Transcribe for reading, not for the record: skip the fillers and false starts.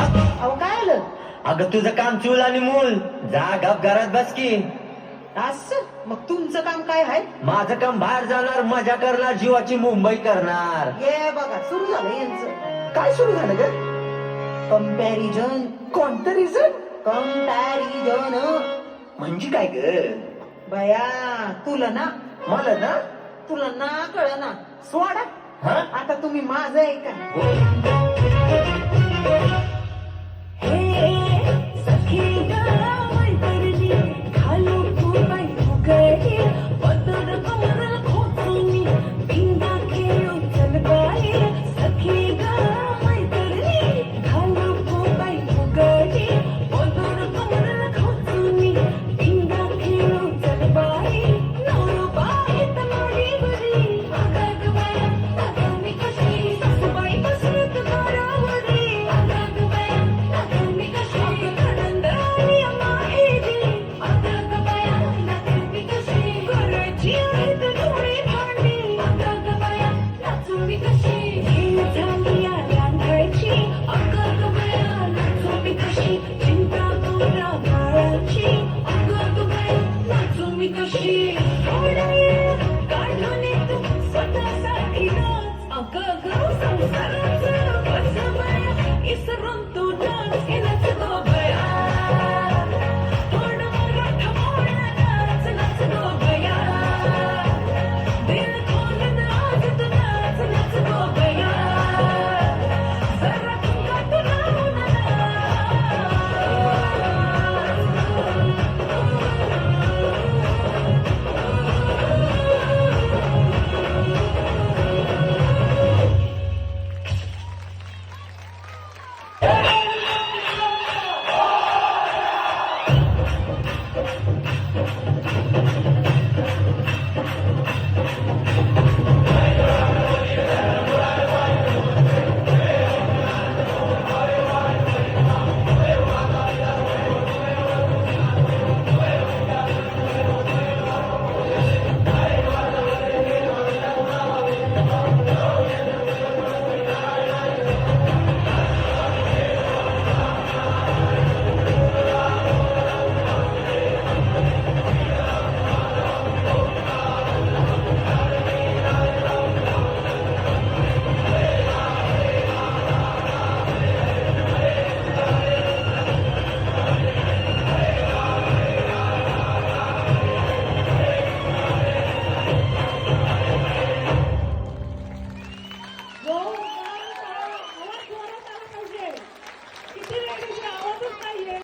का? अहो काय आलं अगं तुझं काम चूल आणि मूल, जा गप घरात बस की. असं मग तुमचं काम काय आहे माझं काम बाहेर जाणार, मजा करणार, जीवाची मुंबई करणार. ये बघा सुरू झालं यांचं काय सुरू झालं ग? कंपॅरिझन कोणतं रिझन? कंपॅरिझन म्हणजे काय ग? बया तुला ना मला ना तुला ना कळ ना सोडा हा आता तुम्ही माझं ऐका स्वतःसाठी नाच अगं संसार